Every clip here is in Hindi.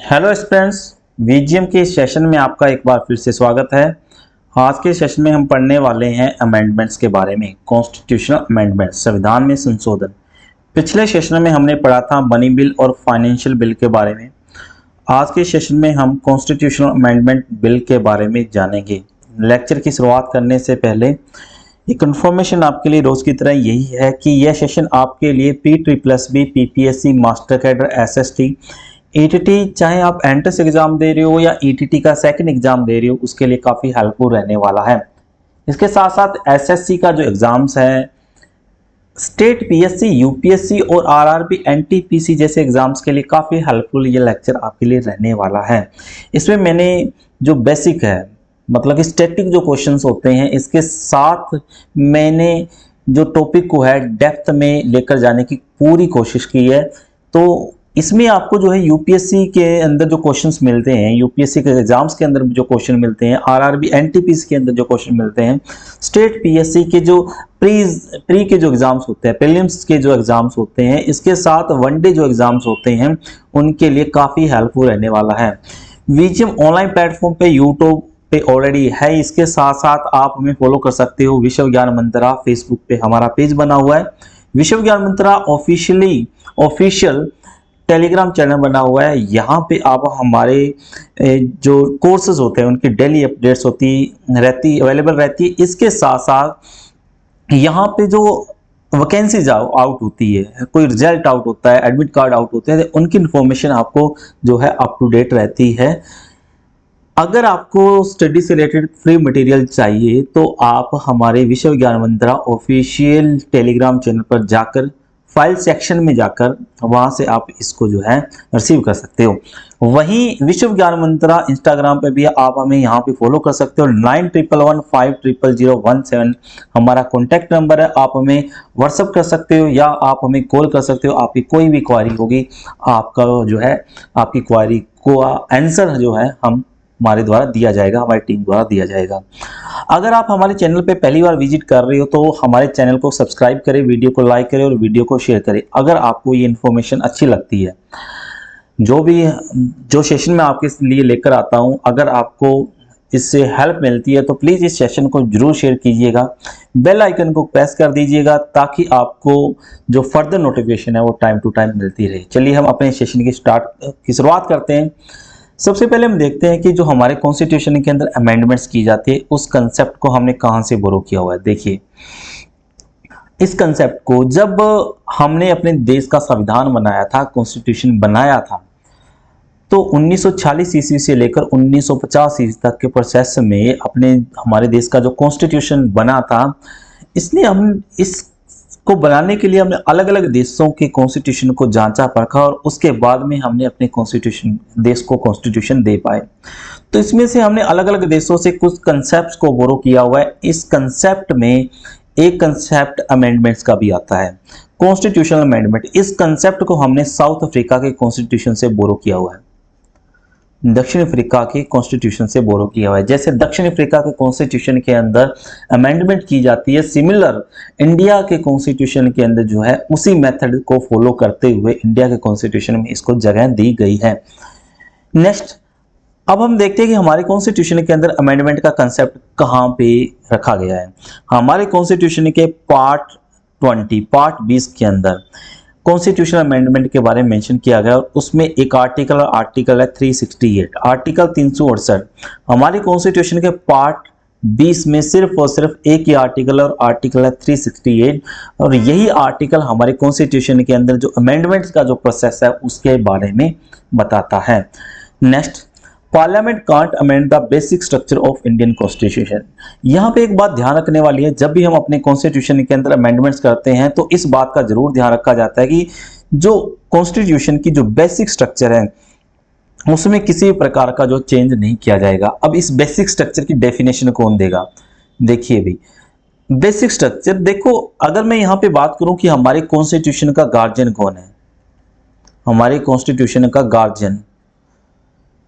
हेलो स्टूडेंट्स, वीजीएम के इस सेशन में आपका एक बार फिर से स्वागत है। आज के सेशन में हम पढ़ने वाले हैं अमेंडमेंट्स के बारे में। कॉन्स्टिट्यूशनल अमेंडमेंट, संविधान में संशोधन। पिछले सेशन में हमने पढ़ा था मनी बिल और फाइनेंशियल बिल के बारे में। आज के सेशन में हम कॉन्स्टिट्यूशनल अमेंडमेंट बिल के बारे में जानेंगे। लेक्चर की शुरुआत करने से पहले एक इन्फॉर्मेशन आपके लिए रोज की तरह यही है कि यह सेशन आपके लिए PBBB, PPSC, master cadre, SST, ETT, चाहे आप एंट्रेंस एग्जाम दे रहे हो या ETT का सेकंड एग्जाम दे रहे हो, उसके लिए काफ़ी हेल्पफुल रहने वाला है। इसके साथ साथ SSC का जो एग्जाम्स है, स्टेट PSC, UPSC और RRB, NTPC जैसे एग्जाम्स के लिए काफ़ी हेल्पफुल ये लेक्चर आपके लिए रहने वाला है। इसमें मैंने जो बेसिक है, मतलब कि स्टैटिक जो क्वेश्चंस होते हैं, इसके साथ मैंने जो टॉपिक को है डेप्थ में लेकर जाने की पूरी कोशिश की है। तो इसमें आपको जो है यूपीएससी के अंदर जो क्वेश्चंस मिलते हैं, यूपीएससी के एग्जाम्स के अंदर जो क्वेश्चन मिलते हैं, आरआरबी एनटीपीसी के अंदर जो क्वेश्चन मिलते हैं, स्टेट पीएससी के जो प्री के जो एग्जाम्स होते हैं, प्रीलिम्स के जो एग्जाम्स होते हैं, इसके साथ वनडे जो एग्जाम्स होते हैं, उनके लिए काफ़ी हेल्पफुल रहने वाला है। वीजीएम ऑनलाइन प्लेटफॉर्म पे यूट्यूब पे ऑलरेडी है। इसके साथ साथ आप हमें फॉलो कर सकते हो। विश्व ज्ञान मंत्रा फेसबुक पे हमारा पेज बना हुआ है। विश्व ज्ञान मंत्रा ऑफिशियल टेलीग्राम चैनल बना हुआ है। यहाँ पे आप हमारे जो कोर्सेज होते हैं उनकी डेली अपडेट्स अवेलेबल रहती है। इसके साथ साथ यहाँ पे जो वैकेंसीज आउट होती है, कोई रिजल्ट आउट होता है, एडमिट कार्ड आउट होते हैं, तो उनकी इन्फॉर्मेशन आपको जो है अप टू डेट रहती है। अगर आपको स्टडी से रिलेटेड फ्री मटेरियल चाहिए तो आप हमारे विश्व ज्ञान मंत्रा ऑफिशियल टेलीग्राम चैनल पर जाकर फाइल सेक्शन में जाकर वहां से आप इसको जो है रिसीव कर सकते हो। वहीं विश्व ज्ञान मंत्रा इंस्टाग्राम पे भी आप हमें यहाँ पे फॉलो कर सकते हो। 9111500017 हमारा कॉन्टैक्ट नंबर है। आप हमें व्हाट्सअप कर सकते हो या आप हमें कॉल कर सकते हो। आपकी कोई भी क्वारी होगी, आपका जो है आपकी क्वारी को आंसर जो है हमारे द्वारा दिया जाएगा, हमारी टीम द्वारा दिया जाएगा। अगर आप हमारे चैनल पे पहली बार विजिट कर रहे हो तो हमारे चैनल को सब्सक्राइब करें, वीडियो को लाइक करें और वीडियो को शेयर करें। अगर आपको ये इन्फॉर्मेशन अच्छी लगती है, जो सेशन मैं आपके लिए लेकर आता हूं, अगर आपको इससे हेल्प मिलती है तो प्लीज़ इस सेशन को जरूर शेयर कीजिएगा। बेल आइकन को प्रेस कर दीजिएगा ताकि आपको जो फर्दर नोटिफिकेशन है वो टाइम टू टाइम मिलती रहे। चलिए हम अपने सेशन की शुरुआत करते हैं। सबसे पहले हम देखते हैं कि जो हमारे कॉन्स्टिट्यूशन के अंदर अमेंडमेंट्स की जाती है, उस कंसेप्ट को हमने कहां से बोरो किया हुआ है। देखिए, इस कंसेप्ट को जब हमने अपने देश का संविधान बनाया था, कॉन्स्टिट्यूशन बनाया था, तो 1940 ईस्वी से लेकर 1950 ईस्वी तक के प्रोसेस में हमारे देश का जो कॉन्स्टिट्यूशन बना था, इसने हम इसको बनाने के लिए हमने अलग अलग देशों के कॉन्स्टिट्यूशन को जांचा परखा और उसके बाद में हमने अपने देश को कॉन्स्टिट्यूशन दे पाए। तो इसमें से हमने अलग अलग देशों से कुछ कंसेप्ट को बोरो किया हुआ है। इस कंसेप्ट में एक कंसेप्ट अमेंडमेंट्स का भी आता है, कॉन्स्टिट्यूशनल अमेंडमेंट। इस कंसेप्ट को हमने साउथ अफ्रीका के कॉन्स्टिट्यूशन से बोरो किया हुआ है, दक्षिण अफ्रीका के कॉन्स्टिट्यूशन से बोरो किया हुआ है। जैसे दक्षिण अफ्रीका के कॉन्स्टिट्यूशन के अंदर अमेंडमेंट की जाती है, सिमिलर इंडिया के कॉन्स्टिट्यूशन के अंदर जो है उसी मेथड को फॉलो करते हुए इंडिया के कॉन्स्टिट्यूशन में इसको जगह दी गई है। नेक्स्ट, अब हम देखते हैं कि हमारे कॉन्स्टिट्यूशन के अंदर अमेंडमेंट का कंसेप्ट कहाँ पे रखा गया है। हमारे कॉन्स्टिट्यूशन के पार्ट 20 के अंदर कॉन्स्टिट्यूशनल अमेंडमेंट के बारे में मेंशन किया गया और उसमें एक आर्टिकल है 368, आर्टिकल 368। हमारे कॉन्स्टिट्यूशन के पार्ट 20 में सिर्फ और सिर्फ एक ही आर्टिकल और आर्टिकल है 368, और यही आर्टिकल हमारे कॉन्स्टिट्यूशन के अंदर जो अमेंडमेंट्स का जो प्रोसेस है उसके बारे में बताता है। Next, parliament can't amend the basic structure of Indian constitution. यहाँ पे एक बात ध्यान रखने वाली है, जब भी हम अपने कॉन्स्टिट्यूशन के अंदर अमेंडमेंट्स करते हैं तो इस बात का जरूर ध्यान रखा जाता है कि जो कॉन्स्टिट्यूशन की जो बेसिक स्ट्रक्चर है उसमें किसी प्रकार का जो चेंज नहीं किया जाएगा। अब इस बेसिक स्ट्रक्चर की डेफिनेशन कौन देगा? देखिए भी, बेसिक स्ट्रक्चर देखो, अगर मैं यहाँ पे बात करूं कि हमारे कॉन्स्टिट्यूशन का गार्जियन कौन है, हमारे कॉन्स्टिट्यूशन का गार्जियन,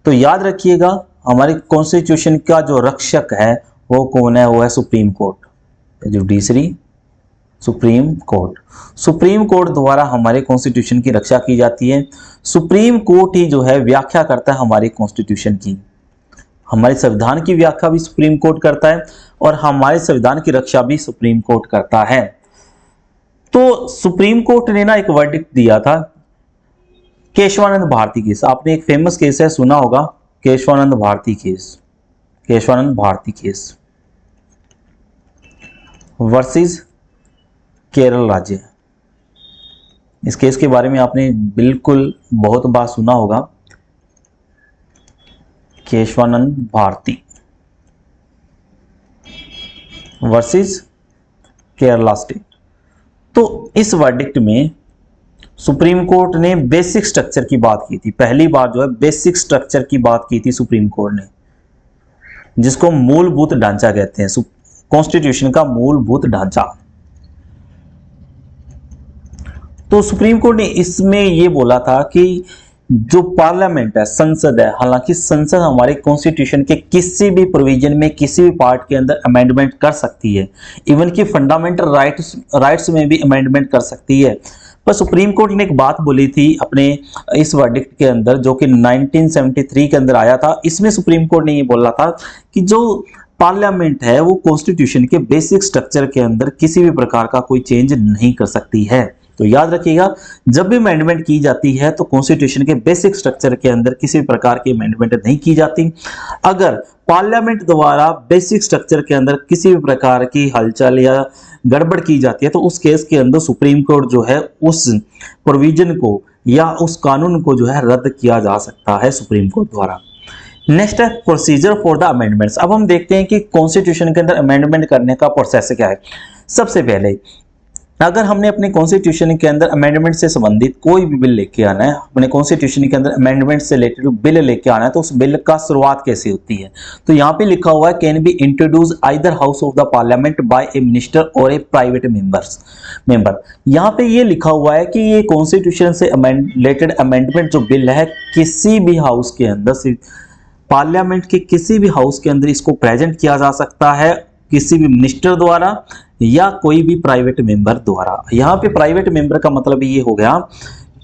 तो याद रखिएगा हमारे कॉन्स्टिट्यूशन का जो रक्षक है वो कौन है? वो है supreme court, judiciary supreme court. Supreme court द्वारा हमारे कॉन्स्टिट्यूशन की रक्षा की जाती है। सुप्रीम कोर्ट ही जो है व्याख्या करता है हमारे कॉन्स्टिट्यूशन की। हमारे संविधान की व्याख्या भी सुप्रीम कोर्ट करता है और हमारे संविधान की रक्षा भी सुप्रीम कोर्ट करता है। तो सुप्रीम कोर्ट ने ना एक वर्डिक्ट दिया था केशवानंद भारती केस। आपने एक फेमस केस है सुना होगा, Keshavananda Bharati case. Keshavananda Bharati case versus Kerala राज्य। इस केस के बारे में आपने बिल्कुल बहुत बार सुना होगा, केशवानंद भारती वर्सेस केरला स्टेट। तो इस वर्डिक्ट में सुप्रीम कोर्ट ने बेसिक स्ट्रक्चर की बात की थी। पहली बार जो है बेसिक स्ट्रक्चर की बात की थी सुप्रीम कोर्ट ने, जिसको मूलभूत ढांचा कहते हैं, कॉन्स्टिट्यूशन का मूलभूत ढांचा। तो सुप्रीम कोर्ट ने इसमें यह बोला था कि जो पार्लियामेंट है, संसद है, हालांकि संसद हमारे कॉन्स्टिट्यूशन के किसी भी प्रोविजन में किसी भी पार्ट के अंदर अमेंडमेंट कर सकती है, इवन कि फंडामेंटल राइट्स में भी अमेंडमेंट कर सकती है। पर सुप्रीम कोर्ट ने एक बात बोली थी अपने इस वर्डिक्ट के अंदर, जो कि 1973 के अंदर आया था। इसमें सुप्रीम कोर्ट ने ये बोला था कि जो पार्लियामेंट है वो कॉन्स्टिट्यूशन के बेसिक स्ट्रक्चर के अंदर किसी भी प्रकार का कोई चेंज नहीं कर सकती है। तो याद रखिएगा, जब भी अमेंडमेंट की जाती है तो कॉन्स्टिट्यूशन के बेसिक स्ट्रक्चर के अंदर किसी भी प्रकार की अमेंडमेंट नहीं की जाती। अगर पार्लियामेंट द्वारा बेसिक स्ट्रक्चर के अंदर किसी भी प्रकार की हलचल या गड़बड़ की जाती है तो उस केस के अंदर सुप्रीम कोर्ट जो है उस प्रोविजन को या उस कानून को जो है रद्द किया जा सकता है सुप्रीम कोर्ट द्वारा। नेक्स्ट है प्रोसीजर फॉर द अमेंडमेंट्स। अब हम देखते हैं कि कॉन्स्टिट्यूशन के अंदर अमेंडमेंट करने का प्रोसेस क्या है। सबसे पहले अगर हमने अपने कॉन्स्टिट्यूशन के अंदर अमेंडमेंट से संबंधित कोई भी बिल लेके आना है, अपने कॉन्स्टिट्यूशन के अंदर अमेंडमेंट से रिलेटेड बिल लेके आना है, तो उस बिल का शुरुआत कैसे होती है। तो यहाँ पे लिखा हुआ है can be introduce either house of the parliament by a minister और ए प्राइवेट मेंबर। यहाँ पे ये लिखा हुआ है कि ये कॉन्स्टिट्यूशन से रिलेटेड अमेंडमेंट जो बिल है किसी भी हाउस के अंदर, पार्लियामेंट के किसी भी हाउस के अंदर इसको प्रेजेंट किया जा सकता है, किसी भी मिनिस्टर द्वारा या कोई भी प्राइवेट मेंबर द्वारा। यहाँ पे प्राइवेट मेंबर का मतलब ये हो गया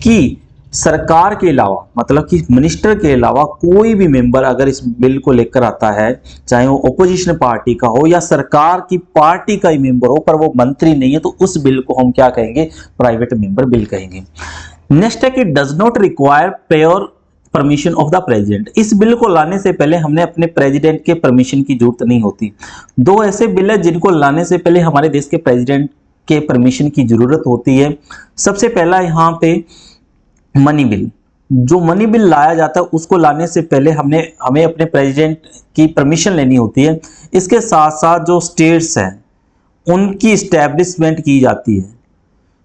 कि सरकार के अलावा, मतलब कि मिनिस्टर के अलावा कोई भी मेंबर अगर इस बिल को लेकर आता है, चाहे वो ओपोजिशन पार्टी का हो या सरकार की पार्टी का ही मेंबर हो, पर वो मंत्री नहीं है, तो उस बिल को हम क्या कहेंगे, प्राइवेट मेंबर बिल कहेंगे। नेक्स्ट है कि does not require prior permission of the president. इस बिल को लाने से पहले हमने अपने प्रेसिडेंट के परमिशन की जरूरत नहीं होती। दो ऐसे बिल है जिनको लाने से पहले हमारे देश के प्रेसिडेंट के परमिशन की जरूरत होती है। सबसे पहला यहाँ पे मनी बिल। जो मनी बिल लाया जाता है उसको लाने से पहले हमें अपने प्रेसिडेंट की परमिशन लेनी होती है। इसके साथ साथ जो स्टेट्स हैं उनकी इस्टेब्लिशमेंट की जाती है।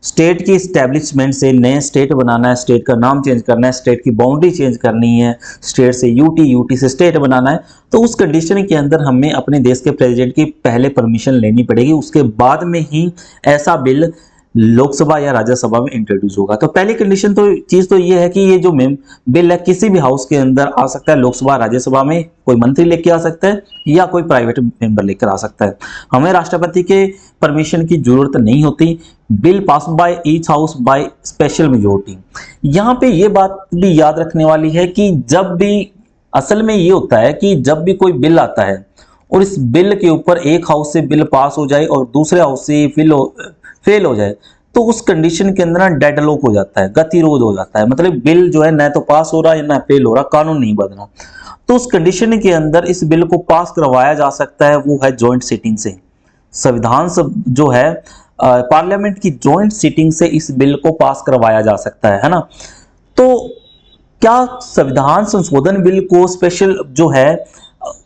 स्टेट की इस्टेब्लिशमेंट से नए स्टेट बनाना है, स्टेट का नाम चेंज करना है, स्टेट की बाउंड्री चेंज करनी है, स्टेट से यूटी से स्टेट बनाना है, तो उस कंडीशन के अंदर हमें अपने देश के प्रेसिडेंट की पहले परमिशन लेनी पड़ेगी। उसके बाद में ही ऐसा बिल लोकसभा या राज्यसभा में इंट्रोड्यूस होगा। तो पहली कंडीशन तो चीज तो ये है कि ये जो बिल है किसी भी हाउस के अंदर आ सकता है, लोकसभा राज्यसभा में कोई मंत्री लेके आ सकता है या कोई प्राइवेट मेंबर लेकर आ सकता है। हमें राष्ट्रपति के परमिशन की जरूरत नहीं होती। Bill pass by each house by special majority. यहाँ पे ये बात भी याद रखने वाली है कि जब भी, असल में ये होता है कि जब भी कोई बिल आता है और इस बिल के ऊपर एक हाउस से बिल पास हो जाए और दूसरे हाउस से फेल हो जाए तो उस कंडीशन के अंदर ना डेडलॉक हो जाता है, गतिरोध हो जाता है। मतलब बिल जो है न तो पास हो रहा है ना फेल हो रहा, कानून नहीं बन रहा। तो उस कंडीशन के अंदर इस बिल को पास करवाया जा सकता है, वो है जॉइंट सिटिंग से। संविधान जो है पार्लियामेंट की जॉइंट सिटिंग से इस बिल को पास करवाया जा सकता है ना। तो क्या संविधान संशोधन बिल को स्पेशल जो है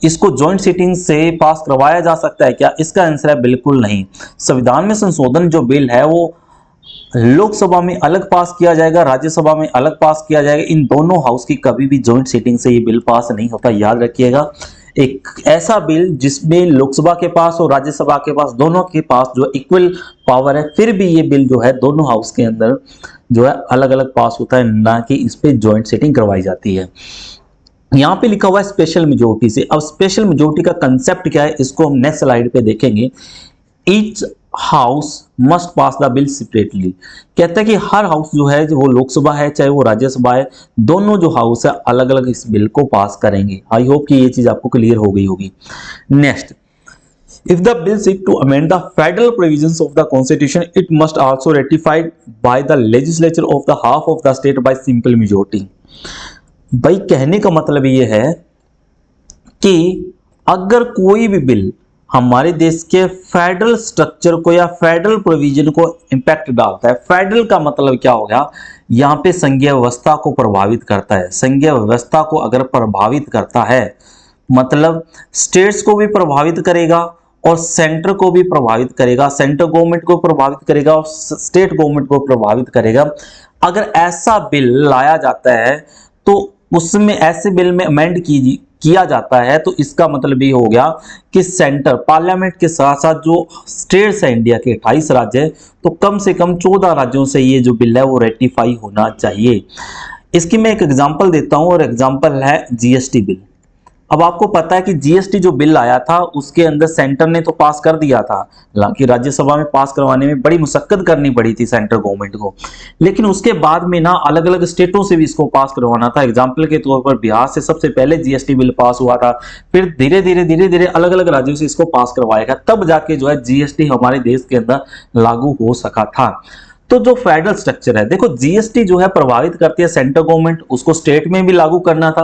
इसको जॉइंट सिटिंग से पास करवाया जा सकता है क्या? इसका आंसर है बिल्कुल नहीं। संविधान में संशोधन जो बिल है वो लोकसभा में अलग पास किया जाएगा, राज्यसभा में अलग पास किया जाएगा। इन दोनों हाउस की कभी भी जॉइंट सिटिंग से ये बिल पास नहीं होता, याद रखिएगा। एक ऐसा बिल जिसमें लोकसभा के पास और राज्यसभा के पास, दोनों के पास जो इक्वल पावर है, फिर भी ये बिल जो है दोनों हाउस के अंदर जो है अलग अलग पास होता है, ना कि इस पे जॉइंट सिटिंग करवाई जाती है। यहाँ पे लिखा हुआ है स्पेशल मेजोरिटी से। अब स्पेशल मेजोरिटी का कंसेप्ट क्या है इसको हम नेक्स्ट स्लाइड पे देखेंगे। Each house must pass the bill separately. कहता है कि हर हाउस जो है, वो लोकसभा है चाहे वो राज्यसभा है, दोनों जो हाउस है अलग अलग इस बिल को पास करेंगे। आई होप कि ये चीज आपको क्लियर हो गई होगी। Next, if the bill seek to amend the federal provisions of the constitution, it must also ratified by the legislature of the half of the state by simple majority। भाई कहने का मतलब ये है कि अगर कोई भी बिल हमारे देश के फेडरल स्ट्रक्चर को या फेडरल प्रोविजन को इंपैक्ट डालता है, फेडरल का मतलब क्या हो गया, यहाँ पे संघीय व्यवस्था को प्रभावित करता है। संघीय व्यवस्था को अगर प्रभावित करता है मतलब स्टेट्स को भी प्रभावित करेगा और सेंटर को भी प्रभावित करेगा, सेंट्रल गवर्नमेंट को प्रभावित करेगा और स्टेट गवर्नमेंट को प्रभावित करेगा। अगर ऐसा बिल लाया जाता है तो उसमें ऐसे बिल में अमेंड किया जाता है तो इसका मतलब ये हो गया कि सेंटर पार्लियामेंट के साथ साथ जो स्टेट्स है, इंडिया के 28 राज्य है, तो कम से कम 14 राज्यों से ये जो बिल है वो रेटिफाई होना चाहिए। इसकी मैं एक एग्जांपल देता हूं और एग्जांपल है जीएसटी बिल। अब आपको पता है कि जीएसटी जो बिल आया था उसके अंदर सेंटर ने तो पास कर दिया था, हालांकि राज्यसभा में पास करवाने में बड़ी मुशक्कत करनी पड़ी थी सेंट्रल गवर्नमेंट को, लेकिन उसके बाद में ना अलग अलग स्टेटों से भी इसको पास करवाना था। एग्जाम्पल के तौर पर बिहार से सबसे पहले जीएसटी बिल पास हुआ था, फिर धीरे धीरे अलग अलग राज्यों से इसको पास करवाया गया, तब जाके जो है जीएसटी हमारे देश के अंदर लागू हो सका था। तो जो फेडरल स्ट्रक्चर है, देखो जीएसटी जो है प्रभावित करती है सेंट्रल गवर्नमेंट, उसको स्टेट में भी लागू करना था।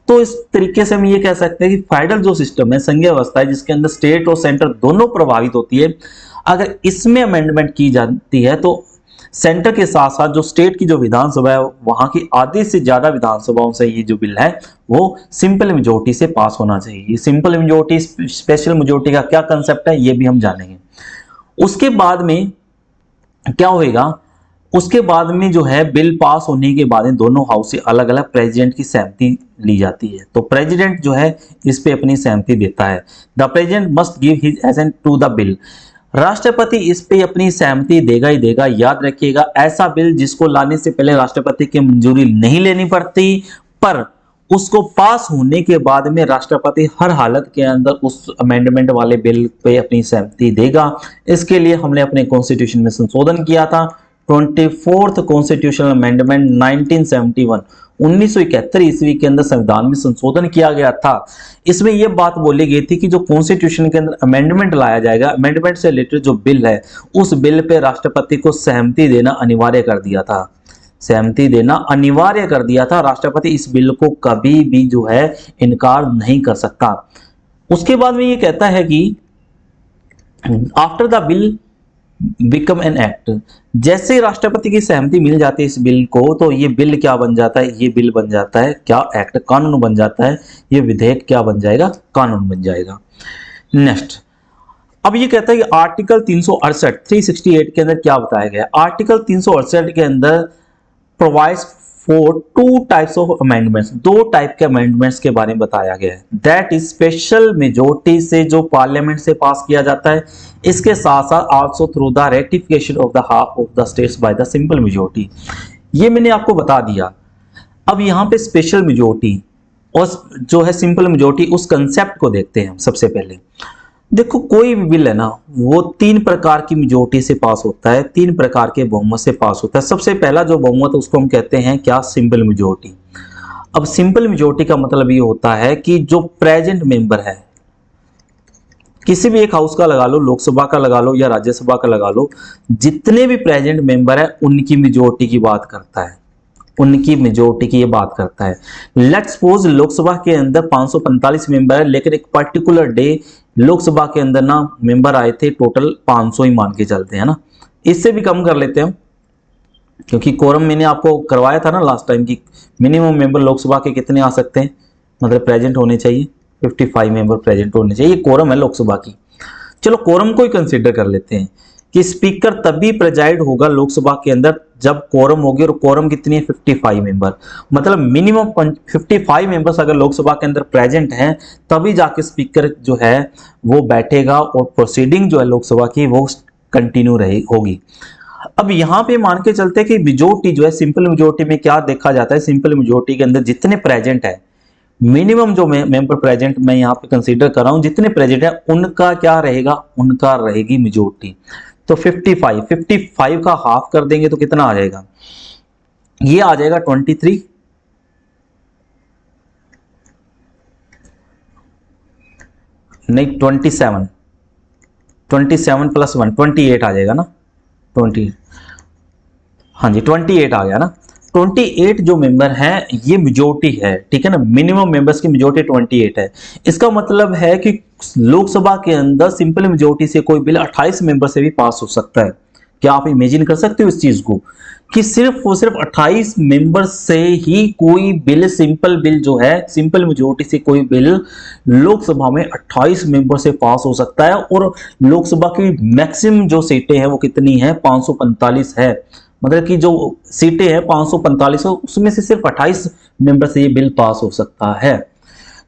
तो इस तरीके से हम ये कह सकते हैं कि फेडरल जो सिस्टम है, संघीय व्यवस्था है, जिसके अंदर स्टेट और सेंटर दोनों प्रभावित होती है, अगर इसमें अमेंडमेंट की जाती है तो सेंटर के साथ साथ जो स्टेट की जो विधानसभा है वहां की आधे से ज्यादा विधानसभाओं से ये जो बिल है वो सिंपल मेजोरिटी से पास होना चाहिए। ये सिंपल मेजोरिटी स्पेशल मेजोरिटी का क्या कंसेप्ट है ये भी हम जानेंगे। उसके बाद में क्या होएगा, उसके बाद में जो है बिल पास होने के बाद में दोनों हाउस से अलग अलग प्रेसिडेंट की सहमति ली जाती है। तो प्रेसिडेंट जो है इस पे अपनी सहमति देता है। The president must give his assent to the bill. राष्ट्रपति इस पे अपनी सहमति देगा ही देगा। याद रखिएगा, ऐसा बिल जिसको लाने से पहले राष्ट्रपति की मंजूरी नहीं लेनी पड़ती, पर उसको पास होने के बाद में राष्ट्रपति हर हालत के अंदर उस अमेंडमेंट वाले बिल पे अपनी सहमति देगा। इसके लिए हमने अपने कॉन्स्टिट्यूशन में संशोधन किया था, 24th कॉन्स्टिट्यूशनल अमेंडमेंट 1971 1971 ईस्वी के अंदर संविधान में संशोधन किया गया था। इसमें यह बात बोली गई थी कि जो कॉन्स्टिट्यूशन के अंदर अमेंडमेंट लाया जाएगा, अमेंडमेंट से रिलेटेड जो बिल है उस बिल पे राष्ट्रपति को सहमति देना अनिवार्य कर दिया था। सहमति देना अनिवार्य कर दिया था। राष्ट्रपति इस बिल को कभी भी जो है इनकार नहीं कर सकता। उसके बाद में ये कहता है कि after the bill become an act, जैसे राष्ट्रपति की सहमति मिल जाती है इस बिल को तो ये बिल क्या बन जाता है, ये बिल बन जाता है क्या, एक्ट, कानून बन जाता है। ये विधेयक क्या बन जाएगा, कानून बन जाएगा। नेक्स्ट, अब ये कहता है कि आर्टिकल 368 के अंदर क्या बताया गया। आर्टिकल 368 के अंदर provides for 2 types of amendments, 2 type के अमेंडमेंट्स के बारे में बताया गया है। दैट इज स्पेशल मेजोरिटी से जो पार्लियामेंट से पास किया जाता है, इसके साथ साथ also through the ratification of the half of the states by the simple majority. ये मैंने आपको बता दिया। अब यहाँ पे स्पेशल मेजोरिटी और जो है सिंपल मेजोरिटी, उस कंसेप्ट को देखते हैं हम। सबसे पहले देखो, कोई भी बिल है ना वो 3 प्रकार की मेजोरिटी से पास होता है, 3 प्रकार के बहुमत से पास होता है। सबसे पहला जो बहुमत उसको हम कहते हैं क्या, सिंपल मेजोरिटी। अब सिंपल मेजोरिटी का मतलब ये होता है कि जो प्रेजेंट मेंबर है, किसी भी एक हाउस का लगा लो, लोकसभा का लगा लो या राज्यसभा का लगा लो, जितने भी प्रेजेंट मेंबर है उनकी मेजोरिटी की बात करता है, उनकी मेजोरिटी की ये बात करता है। लेट्स सपोज लोकसभा के अंदर 545 मेंबर है, लेकिन एक पर्टिकुलर डे लोकसभा के अंदर ना मेंबर आए थे टोटल 500 ही मान के चलते हैं ना, इससे भी कम कर लेते हैं क्योंकि कोरम मैंने आपको करवाया था ना लास्ट टाइम की मिनिमम मेंबर लोकसभा के कितने आ सकते हैं, मतलब प्रेजेंट होने चाहिए 55 मेंबर प्रेजेंट होने चाहिए। ये कोरम है लोकसभा की। चलो कोरम को ही कंसीडर कर लेते हैं कि स्पीकर तभी प्रेजाइड होगा लोकसभा के अंदर जब कोरम होगी, और कोरम कितनी है 55 मेंबर, मतलब मिनिमम 55 मेंबर्स अगर लोकसभा के अंदर प्रेजेंट हैं तभी जाके स्पीकर जो है वो बैठेगा और प्रोसीडिंग जो है लोकसभा की वो कंटिन्यू होगी। अब यहाँ पे मान के चलते हैं कि मेजोरिटी जो है, सिंपल मेजोरिटी में क्या देखा जाता है, सिंपल मेजोरिटी के अंदर जितने प्रेजेंट है, मिनिमम जो मेंबर प्रेजेंट मैं यहाँ पे कंसीडर कर रहा हूँ, जितने प्रेजेंट है उनका क्या रहेगा, उनका रहेगी मेजोरिटी। तो 55 का हाफ कर देंगे तो कितना आ जाएगा, ये आ जाएगा 23, नहीं 27 प्लस 1 28 आ जाएगा ना, 20, हाँ जी 28 आ गया ना। 28 जो मेंबर हैं ये मेजोरिटी है, ठीक है ना, मिनिमम मेंबर्स की मेजोरिटी 28 है। इसका मतलब है कि लोकसभा के अंदर सिंपल मेजोरिटी से कोई बिल 28 मेंबर से भी पास हो सकता है। क्या आप इमेजिन कर सकते हो इस चीज को कि सिर्फ और सिर्फ 28 मेंबर से ही कोई बिल, सिंपल बिल जो है, सिंपल मेजोरिटी से कोई बिल लोकसभा में 28 मेंबर से पास हो सकता है। और लोकसभा की मैक्सिमम जो सीटें हैं वो कितनी है, 545 है। मतलब कि जो सीटें हैं 545, उसमें से सिर्फ 28 मेंबर से ये बिल पास हो सकता है।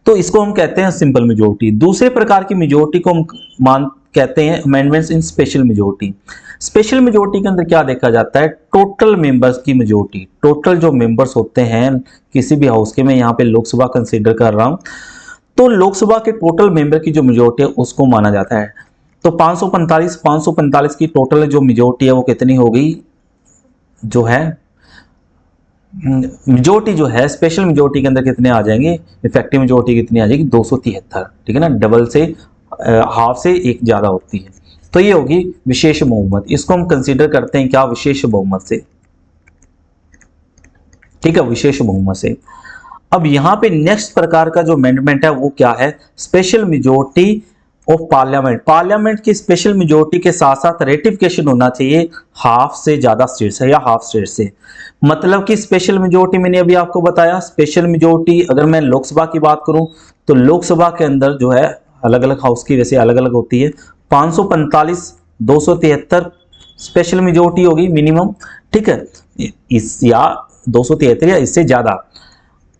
तो इसको हम कहते हैं सिंपल मेजोरिटी। दूसरे प्रकार की मेजोरिटी को हम कहते हैं अमेंडमेंट्स इन स्पेशल मेजोरिटी। स्पेशल मेजोरिटी के अंदर क्या देखा जाता है, टोटल मेंबर्स की मेजोरिटी। टोटल जो मेंबर्स होते हैं किसी भी हाउस के, मैं यहाँ पे लोकसभा कंसीडर कर रहा हूं, तो लोकसभा के टोटल मेंबर की जो मेजोरिटी है उसको माना जाता है। तो 545 की टोटल जो मेजोरिटी है वो कितनी होगी, जो है मेजोरिटी जो है स्पेशल मेजोरिटी के अंदर कितने आ जाएंगे, इफेक्टिव मेजोरिटी कितनी आ जाएगी, 273, ठीक है ना, डबल से हाफ से एक ज्यादा होती है। तो ये होगी विशेष बहुमत। इसको हम कंसीडर करते हैं क्या, विशेष बहुमत से, ठीक है, विशेष बहुमत से। अब यहां पे नेक्स्ट प्रकार का जो अमेंडमेंट है वो क्या है, special majority of parliament. Parliament की स्पेशल मेजोरिटी के साथ साथ रेटिफिकेशन होना चाहिए हाफ से ज्यादा स्टेट से या हाफ स्टेट से। मतलब कि स्पेशल मेजोरिटी मैंने अभी आपको बताया, स्पेशल मेजोरिटी अगर मैं लोकसभा की बात करूं तो लोकसभा के अंदर जो है अलग अलग हाउस की वैसे अलग अलग होती है, 545, 273 स्पेशल मेजोरिटी होगी मिनिमम, ठीक है, इस या 273 या इससे ज्यादा।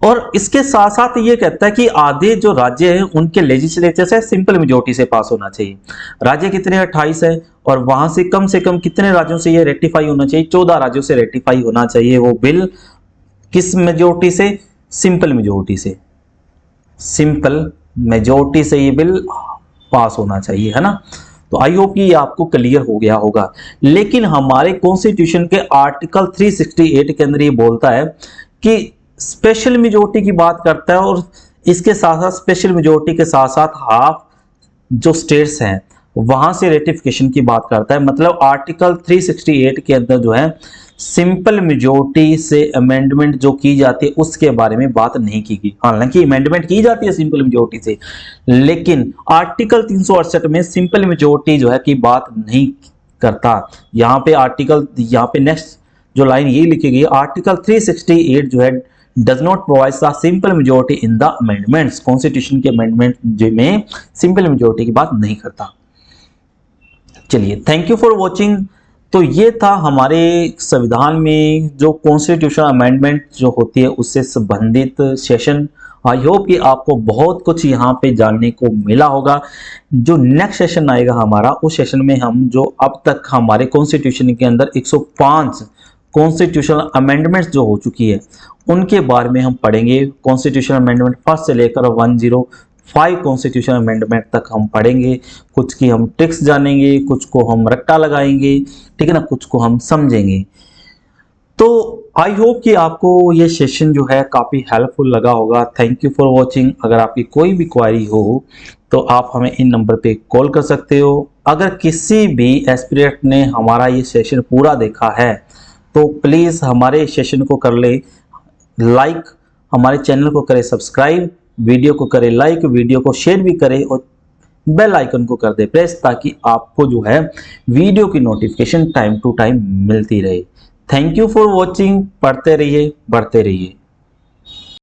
और इसके साथ साथ ये कहता है कि आधे जो राज्य हैं उनके लेजिस्लेचर से सिंपल मेजोरिटी से पास होना चाहिए। राज्य कितने, 28 है, और वहां से कम कितने राज्यों से ये रेटिफाई होना चाहिए, 14 राज्यों से रेटिफाई होना चाहिए वो बिल। किस मेजोरिटी से, सिंपल मेजोरिटी से, सिंपल मेजोरिटी से ये बिल पास होना चाहिए, है ना। तो आई होप ये आपको क्लियर हो गया होगा। लेकिन हमारे कॉन्स्टिट्यूशन के आर्टिकल 368 के अंदर ये बोलता है कि स्पेशल मेजोरिटी की बात करता है, और इसके साथ साथ स्पेशल मेजोरिटी के साथ साथ हाफ जो स्टेट्स हैं वहां से रेटिफिकेशन की बात करता है। मतलब आर्टिकल 368 के अंदर जो है सिंपल मेजोरिटी से अमेंडमेंट जो की जाती है उसके बारे में बात नहीं की गई। हालांकि अमेंडमेंट की जाती है सिंपल मेजोरिटी से, लेकिन आर्टिकल 368 में सिंपल मेजोरिटी जो है की बात नहीं करता। यहाँ पे नेक्स्ट जो लाइन ये लिखी गई, आर्टिकल 368 जो है does not provide the simple majority in the amendments. Constitution के अमेंडमेंट में सिंपल मेजोरिटी की बात नहीं करता। चलिए, थैंक यू फॉर वॉचिंग। तो ये था हमारे संविधान में जो कॉन्स्टिट्यूशन अमेंडमेंट जो होती है उससे संबंधित सेशन। आई होप कि आपको बहुत कुछ यहाँ पे जानने को मिला होगा। जो नेक्स्ट सेशन आएगा हमारा, उस सेशन में हम जो अब तक हमारे कॉन्स्टिट्यूशन के अंदर 105 कॉन्स्टिट्यूशनल अमेंडमेंट्स जो हो चुकी है उनके बारे में हम पढ़ेंगे। कॉन्स्टिट्यूशन अमेंडमेंट फर्स्ट से लेकर 105 कॉन्स्टिट्यूशन अमेंडमेंट तक हम पढ़ेंगे। कुछ की हम ट्रिक्स जानेंगे, कुछ को हम रट्टा लगाएंगे, ठीक है ना, कुछ को हम समझेंगे। तो आई होप कि आपको ये सेशन जो है काफ़ी हेल्पफुल लगा होगा। Thank you for watching. अगर आपकी कोई भी क्वारी हो तो आप हमें इन नंबर पे कॉल कर सकते हो। अगर किसी भी एस्पिरेंट ने हमारा ये सेशन पूरा देखा है तो प्लीज़ हमारे सेशन को कर ले लाइक, हमारे चैनल को करें सब्सक्राइब, वीडियो को करें लाइक, वीडियो को शेयर भी करें और बेल आइकन को कर दे प्रेस, ताकि आपको जो है वीडियो की नोटिफिकेशन टाइम टू टाइम मिलती रहे। Thank you for watching. पढ़ते रहिए, बढ़ते रहिए।